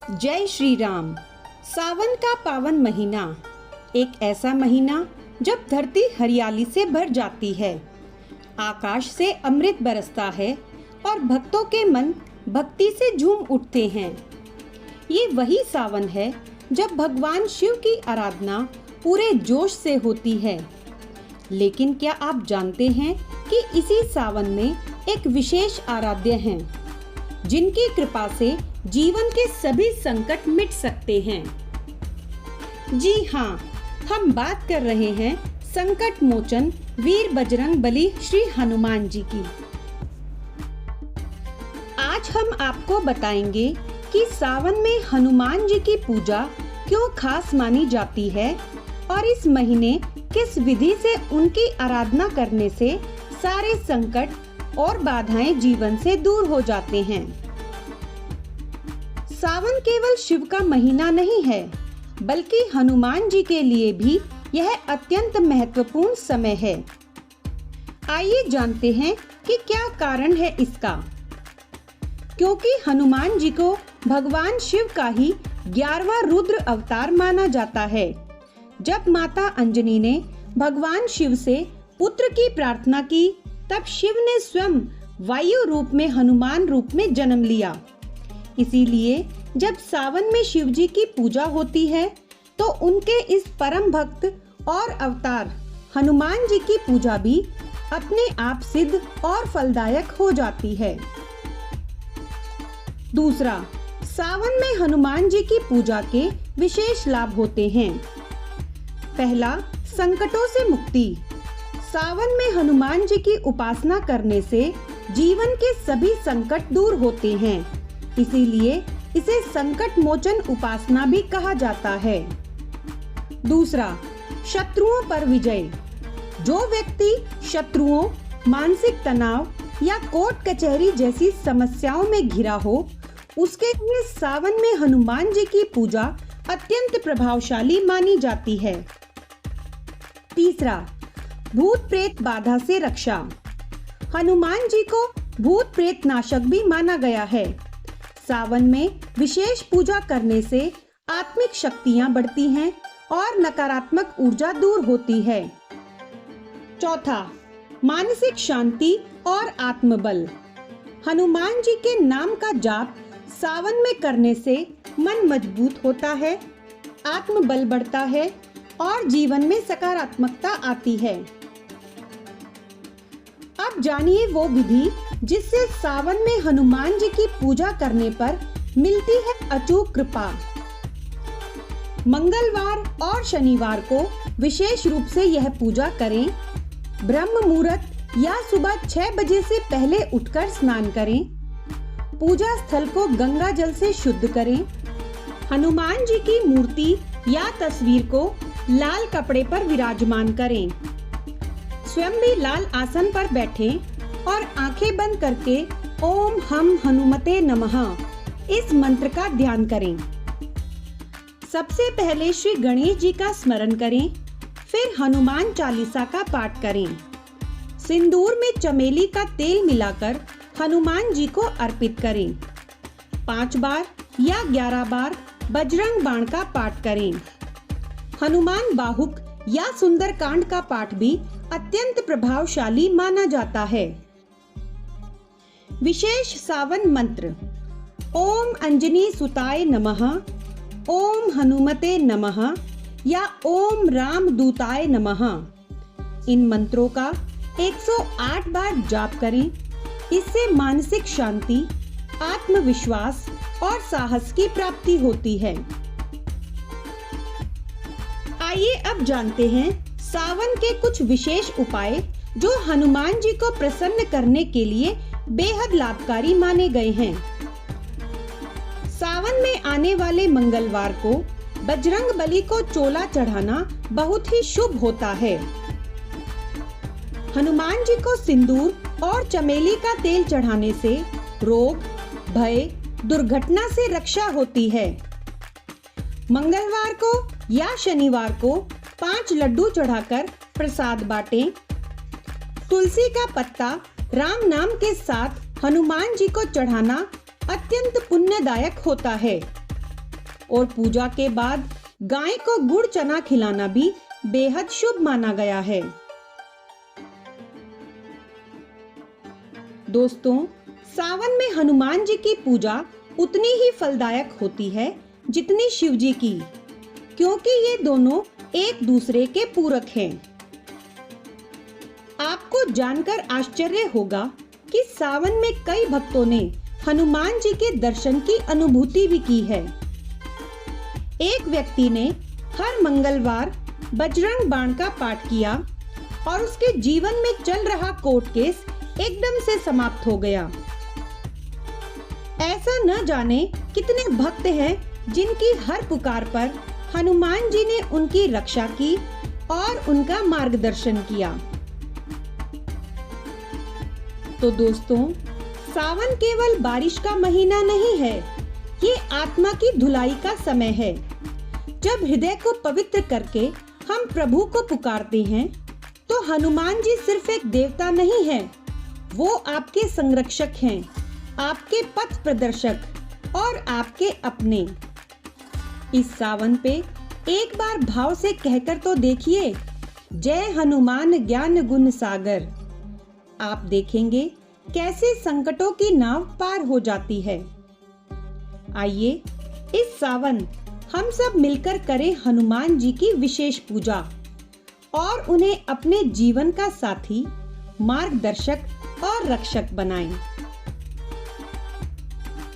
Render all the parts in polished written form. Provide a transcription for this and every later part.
जय श्री राम। सावन का पावन महीना, एक ऐसा महीना जब धरती हरियाली से भर जाती है, आकाश से अमृत बरसता है और भक्तों के मन भक्ति से झूम उठते हैं। ये वही सावन है जब भगवान शिव की आराधना पूरे जोश से होती है। लेकिन क्या आप जानते हैं कि इसी सावन में एक विशेष आराध्य हैं, जिनकी कृपा से जीवन के सभी संकट मिट सकते हैं। जी हाँ, हम बात कर रहे हैं संकट मोचन वीर बजरंग बली श्री हनुमान जी की। आज हम आपको बताएंगे कि सावन में हनुमान जी की पूजा क्यों खास मानी जाती है और इस महीने किस विधि से उनकी आराधना करने से सारे संकट और बाधाएं जीवन से दूर हो जाते हैं। सावन केवल शिव का महीना नहीं है, बल्कि हनुमान जी के लिए भी यह अत्यंत महत्वपूर्ण समय है। आइए जानते हैं कि क्या कारण है इसका। क्योंकि हनुमान जी को भगवान शिव का ही 11वां रुद्र अवतार माना जाता है। जब माता अंजनी ने भगवान शिव से पुत्र की प्रार्थना की, तब शिव ने स्वयं वायु रूप में हनुमान रूप में जन्म लिया। इसीलिए जब सावन में शिव जी की पूजा होती है, तो उनके इस परम भक्त और अवतार हनुमान जी की पूजा भी अपने आप सिद्ध और फलदायक हो जाती है। दूसरा, सावन में हनुमान जी की पूजा के विशेष लाभ होते हैं। पहला, संकटों से मुक्ति। सावन में हनुमान जी की उपासना करने से जीवन के सभी संकट दूर होते हैं। इसीलिए इसे संकट मोचन उपासना भी कहा जाता है। दूसरा, शत्रुओं पर विजय। जो व्यक्ति शत्रुओं, मानसिक तनाव या कोर्ट कचहरी जैसी समस्याओं में घिरा हो, उसके लिए सावन में हनुमान जी की पूजा अत्यंत प्रभावशाली मानी जाती है। तीसरा, भूत प्रेत बाधा से रक्षा। हनुमान जी को भूत प्रेत नाशक भी माना गया है। सावन में विशेष पूजा करने से आत्मिक शक्तियां बढ़ती हैं और नकारात्मक ऊर्जा दूर होती है। चौथा, मानसिक शांति और आत्मबल। हनुमान जी के नाम का जाप सावन में करने से मन मजबूत होता है, आत्मबल बढ़ता है और जीवन में सकारात्मकता आती है। अब जानिए वो विधि जिससे सावन में हनुमान जी की पूजा करने पर मिलती है अचूक कृपा। मंगलवार और शनिवार को विशेष रूप से यह पूजा करें। ब्रह्म मुहूर्त या सुबह 6 बजे से पहले उठकर स्नान करें। पूजा स्थल को गंगा जल से शुद्ध करें। हनुमान जी की मूर्ति या तस्वीर को लाल कपड़े पर विराजमान करें। स्वयं भी लाल आसन पर बैठें और आंखें बंद करके ओम हम हनुमते नमः इस मंत्र का ध्यान करें। सबसे पहले श्री गणेश जी का स्मरण करें, फिर हनुमान चालीसा का पाठ करें। सिंदूर में चमेली का तेल मिलाकर हनुमान जी को अर्पित करें। 5 बार या 11 बार बजरंग बाण का पाठ करें। हनुमान बाहुक या सुंदरकांड का पाठ भी अत्यंत प्रभावशाली माना जाता है। विशेष सावन मंत्र: ओम अंजनी सुताय नमः, ओम हनुमते नमः या ओम राम दूताय नमः। इन मंत्रों का 108 बार जाप करें। इससे मानसिक शांति, आत्मविश्वास और साहस की प्राप्ति होती है। आइए अब जानते हैं सावन के कुछ विशेष उपाय जो हनुमान जी को प्रसन्न करने के लिए बेहद लाभकारी माने गए हैं। सावन में आने वाले मंगलवार को बजरंग बली को चोला चढ़ाना बहुत ही शुभ होता है। हनुमान जी को सिंदूर और चमेली का तेल चढ़ाने से रोग, भय, दुर्घटना से रक्षा होती है। मंगलवार को या शनिवार को 5 लड्डू चढ़ाकर प्रसाद बाटें। तुलसी का पत्ता राम नाम के साथ हनुमान जी को चढ़ाना अत्यंत पुण्यदायक होता है। और पूजा के बाद गाय को गुड़ चना खिलाना भी बेहद शुभ माना गया है। दोस्तों, सावन में हनुमान जी की पूजा उतनी ही फलदायक होती है जितनी शिव जी की, क्योंकि ये दोनों एक दूसरे के पूरक हैं। आपको जानकर आश्चर्य होगा कि सावन में कई भक्तों ने हनुमान जी के दर्शन की अनुभूति भी की है। एक व्यक्ति ने हर मंगलवार बजरंग बाण का पाठ किया और उसके जीवन में चल रहा कोर्ट केस एकदम से समाप्त हो गया। ऐसा न जाने कितने भक्त हैं जिनकी हर पुकार पर हनुमान जी ने उनकी रक्षा की और उनका मार्गदर्शन किया। तो दोस्तों, सावन केवल बारिश का महीना नहीं है, ये आत्मा की धुलाई का समय है। जब हृदय को पवित्र करके हम प्रभु को पुकारते हैं, तो हनुमान जी सिर्फ एक देवता नहीं है, वो आपके संरक्षक हैं, आपके पथ प्रदर्शक और आपके अपने। इस सावन पे एक बार भाव से कहकर तो देखिए, जय हनुमान ज्ञान गुण सागर। आप देखेंगे कैसे संकटों की नाव पार हो जाती है। आइए इस सावन हम सब मिलकर करें हनुमान जी की विशेष पूजा और उन्हें अपने जीवन का साथी, मार्गदर्शक और रक्षक बनाएं।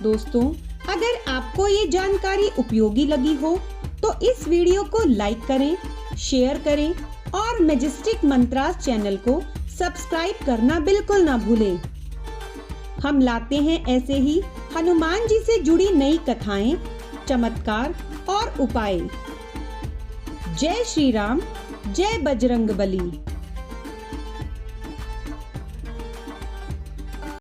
दोस्तों, अगर आपको ये जानकारी उपयोगी लगी हो तो इस वीडियो को लाइक करें, शेयर करें और मैजेस्टिक मंत्रास चैनल को सब्सक्राइब करना बिल्कुल ना भूलें। हम लाते हैं ऐसे ही हनुमान जी से जुड़ी नई कथाएं, चमत्कार और उपाय। जय श्री राम, जय बजरंग बली।